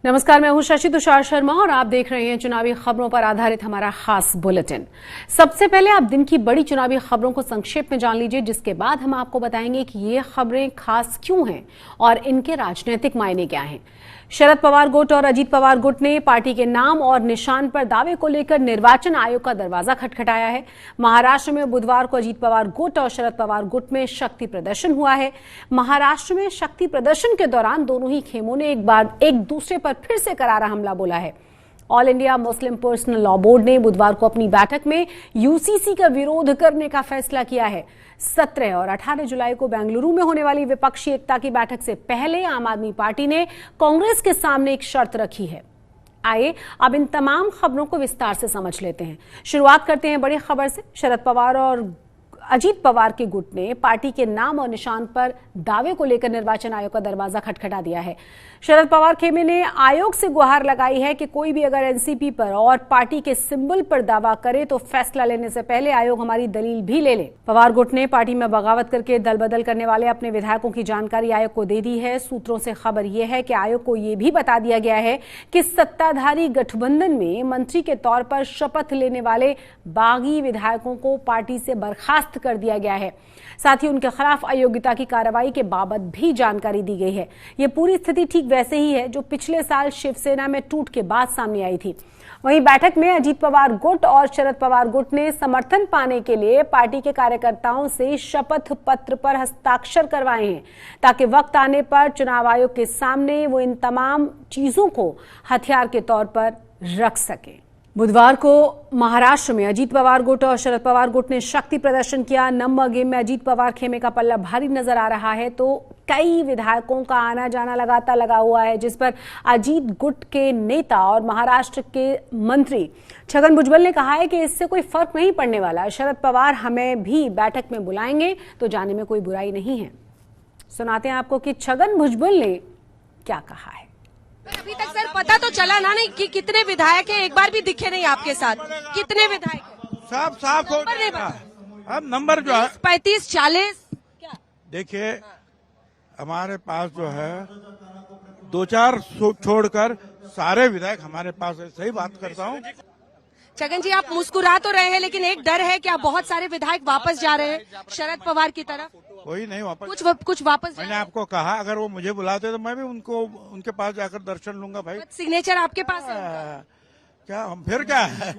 नमस्कार, मैं हूं शशि तुषार शर्मा और आप देख रहे हैं चुनावी खबरों पर आधारित हमारा खास बुलेटिन। सबसे पहले आप दिन की बड़ी चुनावी खबरों को संक्षेप में जान लीजिए, जिसके बाद हम आपको बताएंगे कि ये खबरें खास क्यों हैं और इनके राजनीतिक मायने क्या हैं। शरद पवार गुट और अजीत पवार गुट ने पार्टी के नाम और निशान पर दावे को लेकर निर्वाचन आयोग का दरवाजा खटखटाया है। महाराष्ट्र में बुधवार को अजीत पवार गुट और शरद पवार गुट में शक्ति प्रदर्शन हुआ है। महाराष्ट्र में शक्ति प्रदर्शन के दौरान दोनों ही खेमों ने एक बार एक दूसरे पर फिर से करारा हमला बोला है। All India Muslim personal law board ने बुधवार को अपनी बैठक में यूसीसी का विरोध करने का फैसला किया है। 17 और 18 जुलाई को बेंगलुरु में होने वाली विपक्षी एकता की बैठक से पहले आम आदमी पार्टी ने कांग्रेस के सामने एक शर्त रखी है। आइए अब इन तमाम खबरों को विस्तार से समझ लेते हैं। शुरुआत करते हैं बड़ी खबर से। शरद पवार और अजीत पवार के गुट ने पार्टी के नाम और निशान पर दावे को लेकर निर्वाचन आयोग का दरवाजा खटखटा दिया है। शरद पवार खेमे ने आयोग से गुहार लगाई है कि कोई भी अगर एनसीपी पर और पार्टी के सिंबल पर दावा करे तो फैसला लेने से पहले आयोग हमारी दलील भी ले ले। पवार गुट ने पार्टी में बगावत करके दल बदल करने वाले अपने विधायकों की जानकारी आयोग को दे दी है। सूत्रों से खबर यह है कि आयोग को यह भी बता दिया गया है कि सत्ताधारी गठबंधन में मंत्री के तौर पर शपथ लेने वाले बागी विधायकों को पार्टी से बर्खास्त कर दिया गया है। साथ ही उनके खिलाफ अयोग्यता की कार्रवाई के बाबत भी जानकारी दी गई है। यह पूरी स्थिति ठीक वैसे ही है जो पिछले साल शिवसेना में टूट के बाद सामने आई थी। वहीं बैठक में अजीत पवार गुट और शरद पवार गुट ने समर्थन पाने के लिए पार्टी के कार्यकर्ताओं से शपथ पत्र पर हस्ताक्षर करवाए हैं, ताकि वक्त आने पर चुनाव आयोग के सामने वो इन तमाम चीजों को हथियार के तौर पर रख सके। बुधवार को महाराष्ट्र में अजीत पवार गुट और शरद पवार गुट ने शक्ति प्रदर्शन किया। नंबर गेम में अजीत पवार खेमे का पल्ला भारी नजर आ रहा है, तो कई विधायकों का आना जाना लगातार लगा हुआ है, जिस पर अजीत गुट के नेता और महाराष्ट्र के मंत्री छगन भुजबल ने कहा है कि इससे कोई फर्क नहीं पड़ने वाला। शरद पवार हमें भी बैठक में बुलाएंगे तो जाने में कोई बुराई नहीं है। सुनाते हैं आपको कि छगन भुजबल ने क्या कहा है। अभी तक सर पता तो चला ना नहीं कि कितने विधायक हैं, एक बार भी दिखे नहीं आपके साथ। कितने विधायक? सब साफ हो गया। अब नंबर जो है 35-40 क्या? देखिए हमारे पास जो है 2-4 छोड़कर सारे विधायक हमारे पास है। सही बात करता हूँ। छगन जी, आप मुस्कुरा तो रहे हैं, लेकिन एक डर है कि आप बहुत सारे विधायक वापस जा रहे हैं शरद पवार की तरफ। कोई नहीं वापस, कुछ वापस। मैंने आपको कहा अगर वो मुझे बुलाते तो मैं भी उनके पास जाकर दर्शन लूंगा। भाई सिग्नेचर आपके पास है क्या? हम फिर क्या है।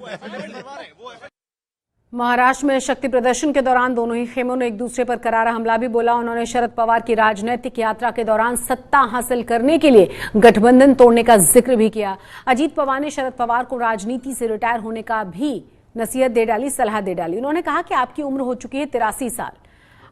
महाराष्ट्र में शक्ति प्रदर्शन के दौरान दोनों ही खेमों ने एक दूसरे पर करारा हमला भी बोला। उन्होंने शरद पवार की राजनीतिक यात्रा के दौरान सत्ता हासिल करने के लिए गठबंधन तोड़ने का जिक्र भी किया। अजीत पवार ने शरद पवार को राजनीति से रिटायर होने का भी नसीहत दे डाली, सलाह दे डाली। उन्होंने कहा कि आपकी उम्र हो चुकी है 83 साल,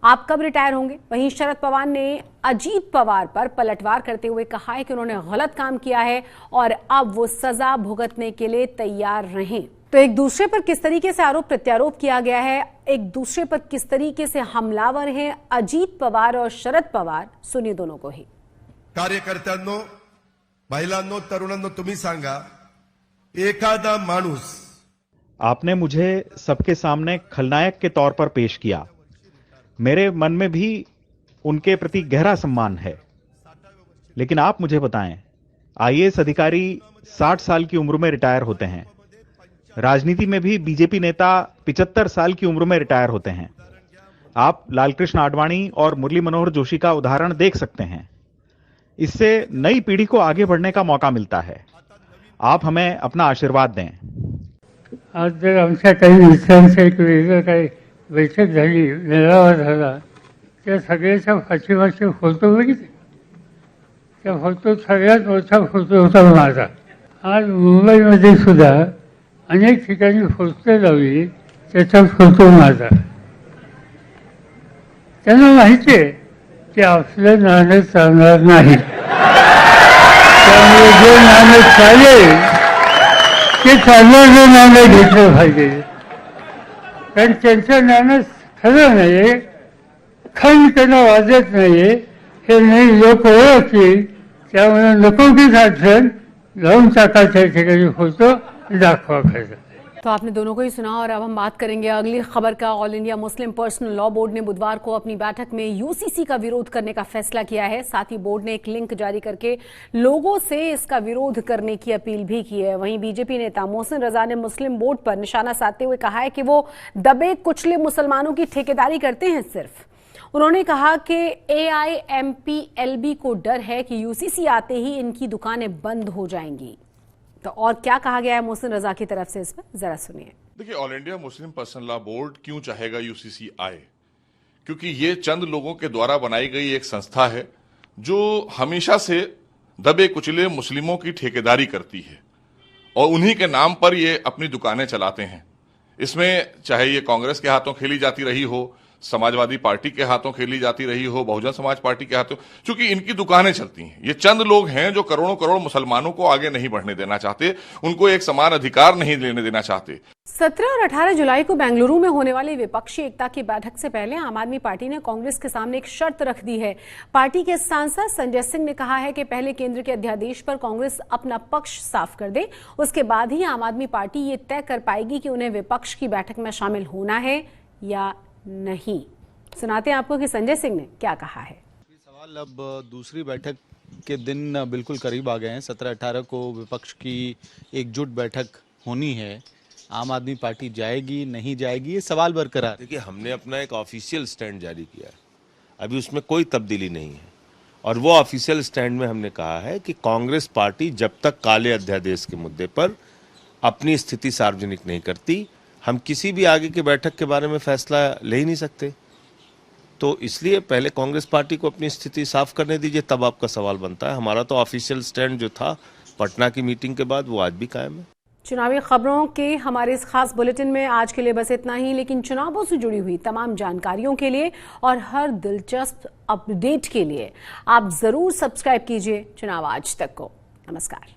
आप कब रिटायर होंगे। वहीं शरद पवार ने अजीत पवार पर पलटवार करते हुए कहा है कि उन्होंने गलत काम किया है और अब वो सजा भुगतने के लिए तैयार रहें। तो एक दूसरे पर किस तरीके से आरोप प्रत्यारोप किया गया है, एक दूसरे पर किस तरीके से हमलावर हैं अजीत पवार और शरद पवार, सुनिए दोनों को ही। कार्यकर्त्यांनो, महिलांनो, तरुणांनो, तुम्ही सांगा, एखादा माणूस आपने मुझे सबके सामने खलनायक के तौर पर पेश किया। मेरे मन में भी उनके प्रति गहरा सम्मान है, लेकिन आप मुझे बताएं, आईएएस अधिकारी 60 साल की उम्र में रिटायर होते हैं। राजनीति में भी बीजेपी नेता 75 साल की उम्र में रिटायर होते हैं। आप लालकृष्ण आडवाणी और मुरली मनोहर जोशी का उदाहरण देख सकते हैं। इससे नई पीढ़ी को आगे बढ़ने का मौका मिलता है। आप हमें अपना आशीर्वाद दें। आज जर आमच्या काही मित्रांचं एक वेगळं काही बैठक झाली, मेळावा झाला, त्या सगळ्याच्या पाठीमागचे फोटो बघितले. त्या फोटो सगळ्यात मोठा फोटो होता माझा. आज मुंबईमध्ये सुद्धा अनेक ठिकाणी पोस्टर लावली, त्याचा फोटो माझा. त्यांना माहिती आहे की आपलं नाणं चालणार नाही, त्यामुळे जे नाणं चालेल ते चालणारं नाणं घेतलं पाहिजे. कारण त्यांचं नाणं खरं नाही, खणखणं वाजत नाही, हे नाही लोक ओळखतील. त्यामुळे नको की अडचण लावून टाकायच्या ठिकाणी फोटो दाखवा खरं. तो आपने दोनों को ही सुना और अब हम बात करेंगे अगली खबर का। All India Muslim personal law board ने बुधवार को अपनी बैठक में यूसीसी का विरोध करने का फैसला किया है। साथ ही बोर्ड ने एक लिंक जारी करके लोगों से इसका विरोध करने की अपील भी की है। वहीं बीजेपी नेता मोहसिन रजा ने मुस्लिम बोर्ड पर निशाना साधते हुए कहा है कि वो दबे कुचले मुसलमानों की ठेकेदारी करते हैं। सिर्फ उन्होंने कहा कि AIMPLB को डर है कि यूसीसी आते ही इनकी दुकानें बंद हो जाएंगी। तो और क्या कहा गया है मोहसिन रजा की तरफ से, इस पर जरा सुनिए। देखिए, all India Muslim personal law board क्यों चाहेगा यूसीसी आए? क्योंकि ये चंद लोगों के द्वारा बनाई गई एक संस्था है जो हमेशा से दबे कुचले मुस्लिमों की ठेकेदारी करती है और उन्हीं के नाम पर ये अपनी दुकानें चलाते हैं। इसमें चाहे ये कांग्रेस के हाथों खेली जाती रही हो, समाजवादी पार्टी के हाथों खेली जाती रही हो, बहुजन समाज पार्टी के हाथों, क्योंकि इनकी दुकानें चलती हैं। ये चंद लोग हैं जो करोड़ों करोड़ मुसलमानों को आगे नहीं बढ़ने देना चाहते, उनको एक समान अधिकार नहीं लेने देना चाहते। 17 और 18 जुलाई को बेंगलुरु में होने वाली विपक्षी एकता की बैठक से पहले आम आदमी पार्टी ने कांग्रेस के सामने एक शर्त रख दी है। पार्टी के सांसद संजय सिंह ने कहा है कि पहले केंद्र के अध्यादेश पर कांग्रेस अपना पक्ष साफ कर दे, उसके बाद ही आम आदमी पार्टी ये तय कर पाएगी कि उन्हें विपक्ष की बैठक में शामिल होना है या नहीं। सुनाते हैं आपको कि संजय सिंह ने क्या कहा है। सवाल अब दूसरी बैठक के दिन बिल्कुल करीब आ गए हैं। 17-18 को विपक्ष की एकजुट बैठक होनी है। आम आदमी पार्टी जाएगी नहीं जाएगी, ये सवाल बरकरार। देखिए, हमने अपना एक ऑफिशियल स्टैंड जारी किया है, अभी उसमें कोई तब्दीली नहीं है और वो ऑफिशियल स्टैंड में हमने कहा है कि कांग्रेस पार्टी जब तक काले अध्यादेश के मुद्दे पर अपनी स्थिति सार्वजनिक नहीं करती, हम किसी भी आगे की बैठक के बारे में फैसला ले ही नहीं सकते। तो इसलिए पहले कांग्रेस पार्टी को अपनी स्थिति साफ करने दीजिए, तब आपका सवाल बनता है। हमारा तो ऑफिशियल स्टैंड जो था पटना की मीटिंग के बाद, वो आज भी कायम है। चुनावी खबरों के हमारे इस खास बुलेटिन में आज के लिए बस इतना ही, लेकिन चुनावों से जुड़ी हुई तमाम जानकारियों के लिए और हर दिलचस्प अपडेट के लिए आप जरूर सब्सक्राइब कीजिए चुनाव आज तक को। नमस्कार।